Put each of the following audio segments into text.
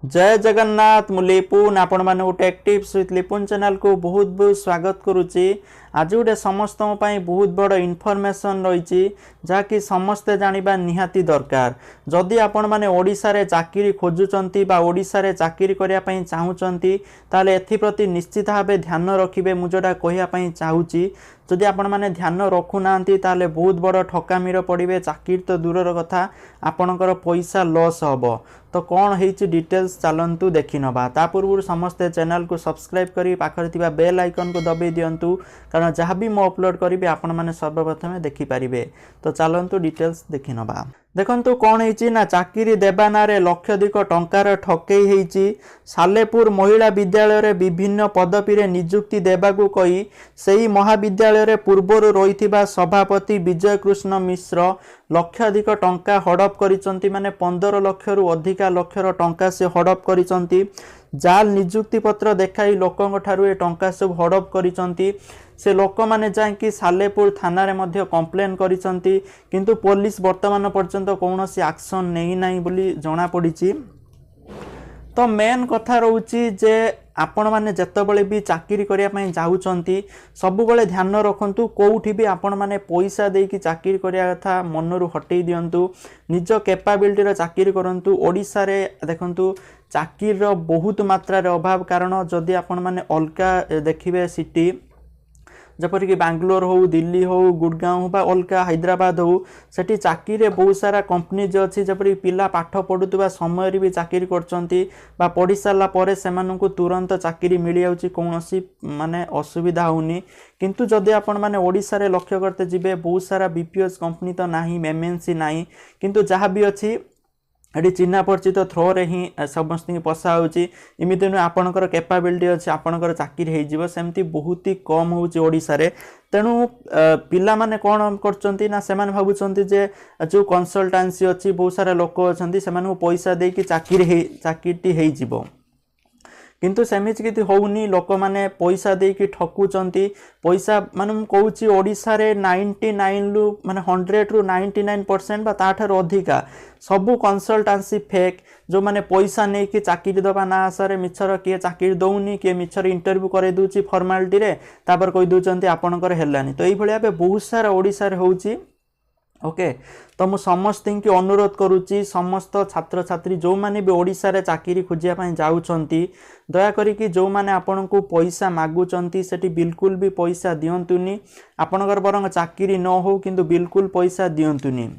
जय जगन्नाथ मु लिपुन आपण मैंने गोटे टिप्स विथ लिपुन चैनल को बहुत बहुत स्वागत करुच्ची। आज गोटे समस्त बहुत बड़ इनफॉरमेशन रही जहाँकि समस्ते जानिबा निहाती दरकार। जदि आपण माने ओडिशा रे चाकरी खोजुचंती बा ओडिशा रे चाकरी करिया पई चाहुचंती ताले एथि प्रति निश्चित भावे ध्यान रखिबे। मु जोटा कहिया पई चाहूची जदि आपण माने ध्यान रखु नांती ताले बहुत बड़ ठकामीर पड़िबे। चाकरी तो दूरर कथा आपणकर पैसा लॉस हबो। तो कौन होइछि डिटेल्स चलंतु देखि नबा। ता पूर्व समस्ते चैनल को सब्सक्राइब करी पाखर थिबा बेल आइकन को दबे दियंतु कारण जहाँ भी मु अपलोड करी आपण माने सर्वप्रथम देखि पारिबे। तो चलंतु डिटेल्स देखि नबा। देखंतु कौन होइछि ना चाकरी देबा नारे लक्षाधिक टंकार ठकेई होइछि। सालेपुर महिला विद्यालय रे विभिन्न पदवी रे नियुक्ति देबाकू कही सेही महाविद्यालय रे पूर्वरु रहिथिबा सभापति विजय कृष्ण मिश्र लक्षाधिक टंका हड़प करिसंती। माने 15 लाख रु अधिका लक्षर टंका से हड़प करिसंती। जाल नियुक्ति पत्र देखाई लोकंग ठारू ए टंका सब हड़प करिसंती। से लोक माने जांकी सालेपुर थाना रे मध्य कंप्लेन करिसंती किंतु पुलिस वर्तमान पर्यंत कौनसी एक्शन नहीं नाही बोली जणा पड़िछि। तो मेन कथा रहउछि जे आपण माने जतबेले भी चाकरी करिया पई जाउचंती सबु बेले ध्यान रखंतु कोउठी भी आपण माने पैसा देकी चाकरी करिया कथा मनरु हटेई दियंतु। निज कैपेबिलिटी रे चाकरी करंतु। ओडिसा रे देखंतु चाकरी रो बहुत मात्रा रे अभाव कारण जदि आपण माने अलका देखिबे सिटी जपरिक बांग्लोर हो दिल्ली हो गुड़गांव हो बा अलका हैदराबाद हो सेठी चाकरी रे बहुत सारा कंपनी जो अच्छी जपरी पिला पाठ पढ़ुवा समय भी चाकरी करचंती बा पढ़ी सारा परे सेमानंकु तुरंत चाकरी मिल जाउची कोनोसी माने असुविधा होनी। किंतु जदि आपण माने ओडिसा रे लक्ष्य करते जिबे बहुत सारा बीपीएस कंपनी तो नाही एमएनसी नाही किंतु जहाँ भी अच्छी एटी चिन्हा परिचित थ्रो रे ही समस्त पशा होची। इमिति नु आपणकर कैपेबिलिटी अछि आपणकर चाकरी हे जिवो सेमती बहुत ही कम होची ओडिसा रे। तेणु पिला माने कोन करचंती ना सेमान भाबुचंती जे जो कंसल्टेंसी अछि बहुत सारा लोक अछंती सेमान को पैसा दे कि चाकरी हे जिवो किंतु सेमिच किति होउनी। लोक माने पैसा दे कि ठकुचंती पैसा माने कहूची ओडिसा रे 99 लु माने 100 रु 99% बा ताठार अधिका सबु कंसल्टेंसी फेक जो माने पैसा नहीं कि चाकरी दबा ना आशारे मिछर किए चाकरी दउनी किए मिछर इंटरव्यू करे दूची फॉर्मालिटी रे तापर कहि दूचंती आपणकर हेलानी। तो एई भलिया बे बहुत सारा ओडिसा रे होउची। ओके तो मु समस्त की अनुरोध करुच्ची समस्त छात्र छात्री जो माने भी ओडिसा रे चाकरी खोजिया पई जाउछंती दया करी कि जो माने आपन को पैसा मागुचंती सेठी बिल्कुल भी पैसा दियंतुनी। आपनकर बरंग चाकरी न हो किंतु बिल्कुल पैसा दियंतुनी।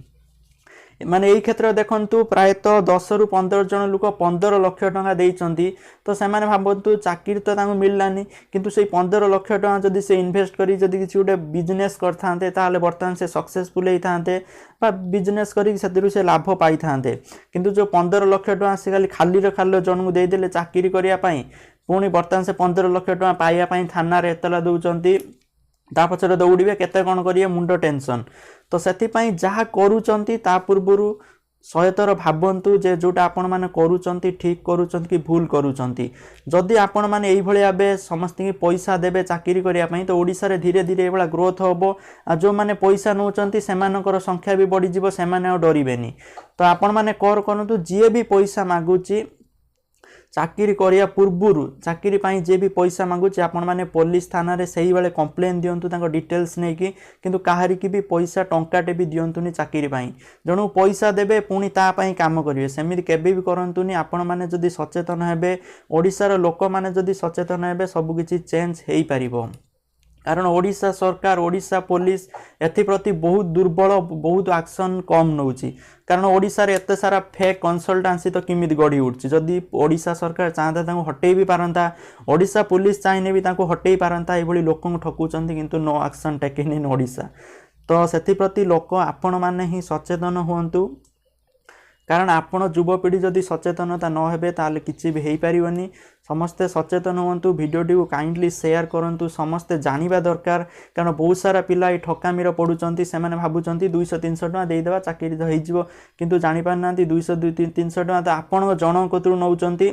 माने एई क्षेत्र देखंतु प्रायतः 10 रु 15 जन लोक 15 लाख टंका देइचंती। तो से माने भाबंतु चाकरी तो तांको मिललानी किंतु से 15 लाख टंका जदि से इन्वेस्ट करी जदि किछि उडे बिजनेस करथांते ताले वर्तमान से सक्सेसफुल हेइथांते बा बिजनेस करी सेतिरु से लाभ पाई थांते। किंतु जो 15 लाख टंका से खाली रे खाली जन को देइ देले चाकरी करिया पई पुणी वर्तमान से 15 लाख टंका पाइया पई थाना रे एतला दउचंती ता पछरे दौड़िबे केते कोन करिए मुंड टेंशन। तो सेतिपई जहा करूचंती ता पूर्वरु 100 थर भाबंतु जे जोटा आपण माने करूचंती ठीक करूचंती कि भूल करूचंती। जदि आपण माने एई भलिया बे समस्त की पैसा देबे चाकरी करिया पई तो ओडिसा रे धीरे धीरे एबला ग्रोथ होबो। आ जो माने पैसा नउचंती सेमानकर संख्या भी बढ़ी जिवो सेमाने आ डरिबेनी। तो आपण माने कर करंतु जे भी पैसा मागुची चाकरी करिया पूर्वरु चाकरी पाई जे भी पैसा मागुची आपण माने पुलिस थाना रे सही बेले कंप्लेन दियंतु तांको डिटेल्स नै कि किंतु काहारी की भी पैसा टंकाटे भी दियंतुनी चाकरी पाई जणु पैसा देबे पुणी ता पाई काम करिवे सेमिति केबे भी करंतुनी। आपण माने जदि सचेतन हेबे ओडिसा रो लोक माने जदि सचेतन हेबे सब किछि चेंज हेई परिबो। कारण ओडिशा सरकार ओडिशा पुलिस एथि प्रति बहुत दुर्बल बहुत एक्शन कम नउची। कारण ओडिशा रे एते सारा फेक कंसल्टेंसी तो किमित गढ़ी उठची। जदि ओडिशा सरकार चाहता तांको हटेई भी पारंता ओडिशा पुलिस चाहने भी तांको हटेई पारंता एभली लोकन ठकुचंती किंतु no action taken in Odisha. तो सेथि प्रति लोक आपण माने ही सचेतन हुअंतु कारण आपण युवपीढ़ी जदि सचेतनता न हेबे ताले किछि भी हेई परिवनी। समस्ते सचेतन हुअंतु भिडियोटी को काइंडली शेयर करंतु समस्ते जानिबा दरकार। कारण बहुत सारा पिला ए ठकामीर पडुचंती सेमाने भाबुचंती 200-300 टका देई देबा चाकरी तो हेइजिवो किंतु जानि पारनांती 200-300 टका तो आपण जण कतरु नउचंती।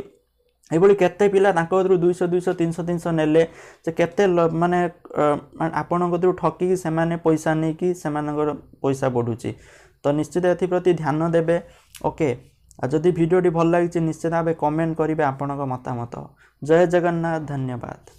एभली केते पिला तांको कतरु 200-300 नेले जे केते माने आपण कतरु ठकी कि सेमाने पैसा नै कि सेमानकर पैसा बढ़ुची। तो निश्चित एथि प्रति ध्यान देबे। ओके आ जदि भिडियोटी भल लगी निश्चित भाव कमेंट करेंगे आपण मतामत। जय जगन्नाथ, धन्यवाद।